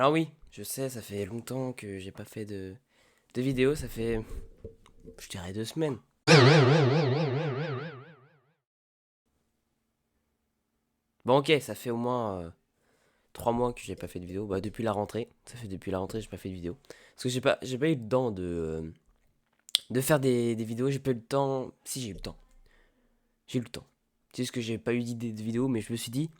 Alors oui, je sais, ça fait longtemps que j'ai pas fait de vidéo, ça fait, je dirais 2 semaines. Bon ok, ça fait au moins 3 mois que j'ai pas fait de vidéo. Bah depuis la rentrée, ça fait depuis la rentrée que j'ai pas fait de vidéo. Parce que j'ai pas eu le temps de faire des vidéos, j'ai pas eu le temps. Si j'ai eu le temps, j'ai eu le temps. C'est juste que j'ai pas eu d'idée de vidéo, mais je me suis dit,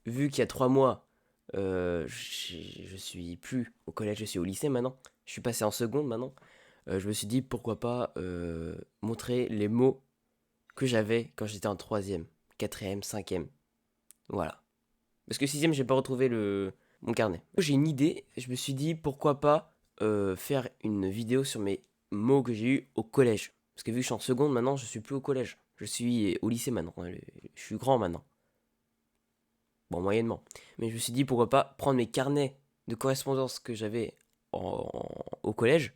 vu qu'il y a 3 mois, je suis plus au collège, je suis au lycée maintenant. Je suis passé en seconde maintenant. Je me suis dit pourquoi pas montrer les mots que j'avais quand j'étais en troisième, quatrième, cinquième. Voilà. Parce que sixième, j'ai pas retrouvé mon carnet. J'ai une idée, je me suis dit pourquoi pas faire une vidéo sur mes mots que j'ai eu au collège. Parce que vu que je suis en seconde maintenant, je suis plus au collège. Je suis au lycée maintenant. Je suis grand maintenant. Bon, moyennement. Mais je me suis dit pourquoi pas prendre mes carnets de correspondance que j'avais au collège.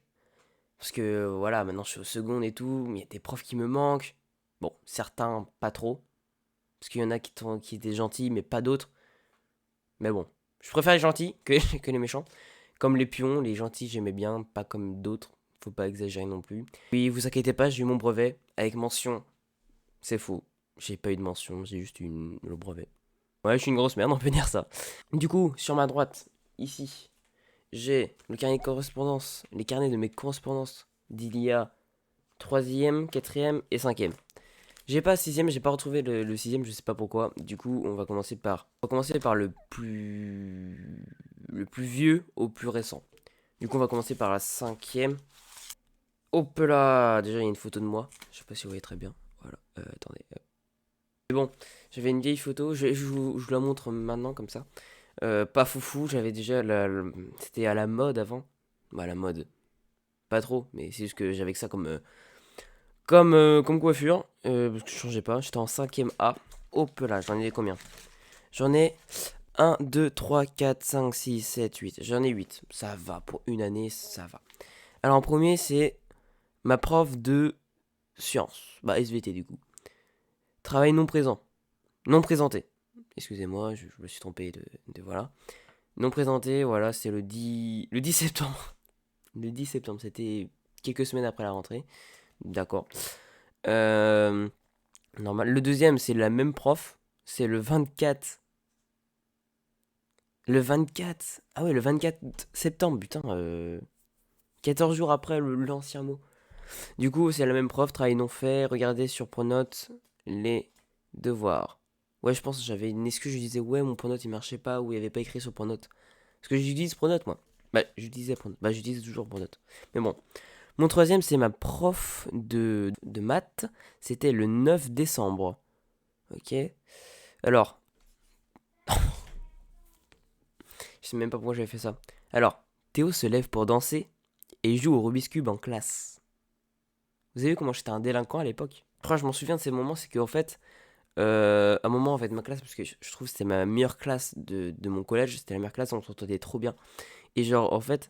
Parce que voilà, maintenant je suis au seconde et tout, mais il y a des profs qui me manquent. Bon, certains pas trop. Parce qu'il y en a qui étaient gentils, mais pas d'autres. Mais bon, je préfère les gentils que les méchants. Comme les pions, les gentils j'aimais bien, pas comme d'autres. Faut pas exagérer non plus. Oui, vous inquiétez pas, j'ai eu mon brevet avec mention. C'est faux. J'ai pas eu de mention, j'ai juste eu le brevet. Ouais, je suis une grosse merde, on peut dire ça. Du coup, sur ma droite, ici, j'ai le carnet de correspondance, les carnets de mes correspondances d'il y a troisième, quatrième et cinquième. J'ai pas sixième, j'ai pas retrouvé le sixième, je sais pas pourquoi. Du coup, on va commencer par le plus vieux au plus récent. Du coup, on va commencer par la cinquième. Hop là, déjà il y a une photo de moi. Je sais pas si vous voyez très bien. Voilà, attendez. Mais bon, j'avais une vieille photo, je vous la montre maintenant comme ça. Pas foufou, j'avais déjà c'était à la mode avant. Bah la mode, pas trop, mais c'est juste que j'avais que ça comme coiffure, parce que je changeais pas, j'étais en cinquième A. Hop là, j'en ai combien? J'en ai 1, 2, 3, 4, 5, 6, 7, 8. J'en ai 8. Ça va, pour une année, ça va. Alors en premier, c'est ma prof de sciences. Bah SVT du coup. Travail non présent. Non présenté. Excusez-moi, je me suis trompé voilà. Non présenté, voilà, c'est le 10 septembre. Le 10 septembre, c'était quelques semaines après la rentrée. D'accord. Euh, Normal. Le deuxième, c'est la même prof. C'est le 24. Le 24. Ah ouais, le 24 septembre, putain. 14 jours après l'ancien mot. Du coup, c'est la même prof, travail non fait. Regardez sur Pronote les devoirs. Ouais, je pense que j'avais une excuse. Je disais, ouais, mon Pronote il marchait pas ou il n'y avait pas écrit sur Pronote. Parce que j'utilise Pronote, moi. Bah, j'utilisais Pronote. Bah, j'utilise toujours Pronote. Mais bon. Mon troisième, c'est ma prof de maths. C'était le 9 décembre. Ok. Alors, je sais même pas pourquoi j'avais fait ça. Alors, Théo se lève pour danser et joue au Rubik's Cube en classe. Vous avez vu comment j'étais un délinquant à l'époque? Je m'en souviens de ces moments, c'est qu'en fait, un moment, en fait, ma classe, parce que je trouve que c'était ma meilleure classe de mon collège, c'était la meilleure classe, on s'entendait trop bien. Et genre, en fait,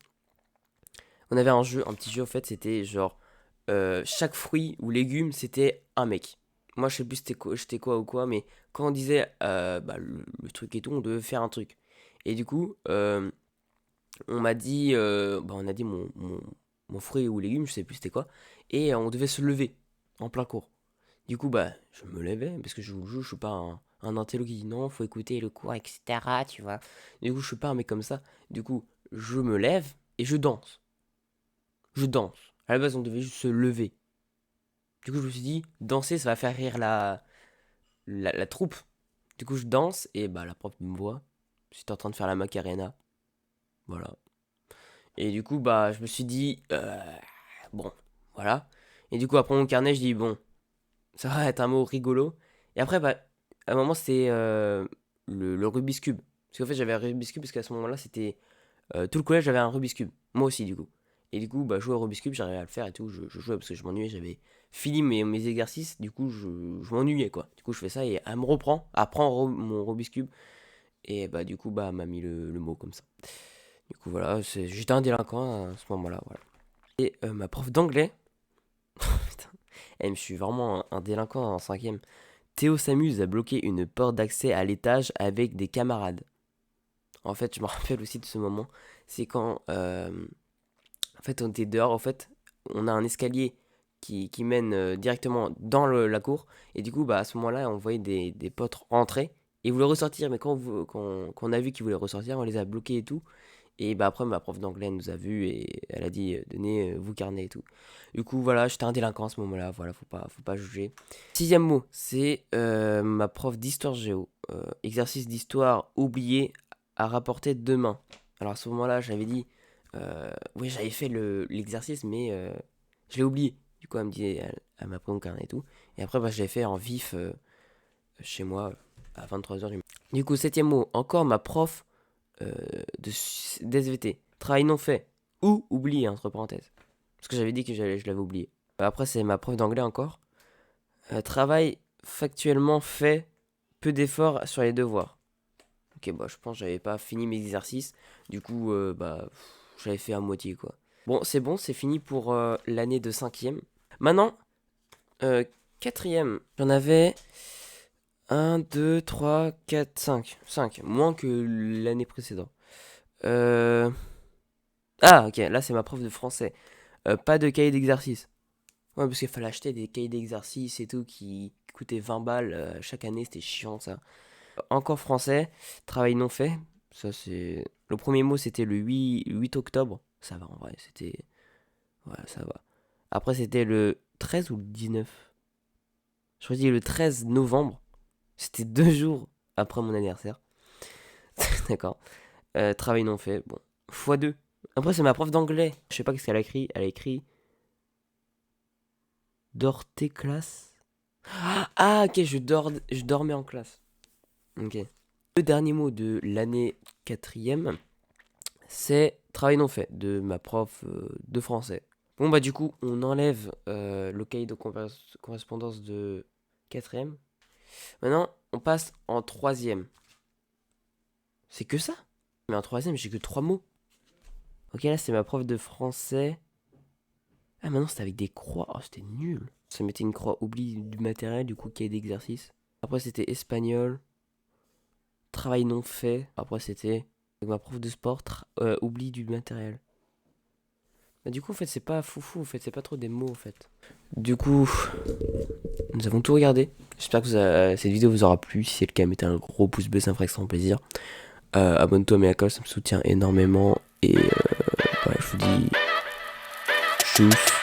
on avait un petit jeu, en fait, c'était genre, chaque fruit ou légume, c'était un mec. Moi, je sais plus c'était quoi ou quoi, mais quand on disait bah, le truc et tout, on devait faire un truc. Et du coup, on a dit mon fruit ou légume, je sais plus c'était quoi, et on devait se lever en plein cours. Du coup, bah, je me levais, parce que je vous le jure, je suis pas un intello qui dit non, faut écouter le cours, etc., tu vois. Du coup, je suis pas un mec comme ça. Du coup, je me lève et je danse. Je danse. À la base, on devait juste se lever. Du coup, je me suis dit, danser, ça va faire rire la troupe. Du coup, je danse, et bah, la prof me voit. J'étais en train de faire la Macarena. Voilà. Et du coup, bah, je me suis dit, bon, voilà. Et du coup, après mon carnet, je dis, bon, ça va être un mot rigolo. Et après, bah, à un moment, c'était le Rubik's Cube. Parce qu'en fait, j'avais un Rubik's Cube, parce qu'à ce moment-là, c'était. Tout le collège, j'avais un Rubik's Cube. Moi aussi, du coup. Et du coup, bah, jouer au Rubik's Cube, j'arrivais à le faire et tout. Je jouais parce que je m'ennuyais, j'avais fini mes exercices. Du coup, je m'ennuyais, quoi. Du coup, je fais ça et elle me reprend, apprend mon Rubik's Cube. Et bah, du coup, bah, elle m'a mis le mot comme ça. Du coup, voilà, j'étais un délinquant à ce moment-là, voilà. Et ma prof d'anglais, putain, je suis vraiment un délinquant en cinquième. Théo s'amuse à bloquer une porte d'accès à l'étage avec des camarades. En fait, je me rappelle aussi de ce moment. C'est quand, en fait, on était dehors. En fait, on a un escalier qui mène directement dans la cour. Et du coup, bah, à ce moment-là, on voyait des potes rentrer. Et ils voulaient ressortir. Mais quand on a vu qu'ils voulaient ressortir, on les a bloqués et tout. Et bah après, ma prof d'anglais nous a vus et elle a dit donnez vos carnets et tout. Du coup, voilà, j'étais un délinquant à ce moment-là. Voilà, faut pas juger. Sixième mot, c'est ma prof d'histoire géo. Exercice d'histoire oublié à rapporter demain. Alors à ce moment-là, j'avais dit oui, j'avais fait l'exercice, mais je l'ai oublié. Du coup, elle me dit, elle m'a pris mon carnet et tout. Et après, bah, je l'ai fait en vif chez moi à 23h du matin. Du coup, septième mot, encore ma prof euh, d'SVT. Travail non fait. Ou oublié, entre parenthèses. Parce que j'avais dit que je l'avais oublié. Après, c'est ma prof d'anglais encore. Travail factuellement fait. Peu d'efforts sur les devoirs. Ok, bah, je pense que j'avais pas fini mes exercices. Du coup, bah, j'avais fait à moitié, quoi. Bon, c'est fini pour l'année de cinquième. Maintenant, quatrième. J'en avais 1, 2, 3, 4, 5. Moins que l'année précédente. Euh... Ah, ok, là c'est ma prof de français. Pas de cahier d'exercice. Ouais, parce qu'il fallait acheter des cahiers d'exercice et tout qui coûtaient 20 balles chaque année, c'était chiant ça. Encore français, travail non fait. Ça c'est. Le premier mot c'était le 8 octobre. Ça va en vrai, c'était. Voilà, ça va. Après c'était le 13 ou le 19. Je crois que le 13 novembre. C'était 2 jours après mon anniversaire. D'accord. Travail non fait, bon. X2. Après c'est ma prof d'anglais. Je sais pas qu'est-ce qu'elle a écrit. Elle a écrit dors tes classes. Ah, ok, je dormais en classe. Ok. Le dernier mot de l'année quatrième, c'est travail non fait de ma prof de français. Bon, bah, du coup, on enlève le cahier de correspondance de quatrième. Maintenant, on passe en troisième. C'est que ça? Mais en troisième, j'ai que 3 mots. Ok, là, c'est ma prof de français. Ah, maintenant, c'était avec des croix. Oh, c'était nul. Ça mettait une croix oubli du matériel, du coup, cahier d'exercice. Après, c'était espagnol. Travail non fait. Après, c'était avec ma prof de sport. Oubli du matériel. Bah, du coup, en fait, c'est pas foufou. En fait, c'est pas trop des mots, en fait. Du coup, nous avons tout regardé. J'espère que cette vidéo vous aura plu. Si c'est le cas, mettez un gros pouce bleu, ça me ferait extrêmement plaisir. Abonne-toi à mes accords, ça me soutient énormément. Et voilà, je vous dis tchuss.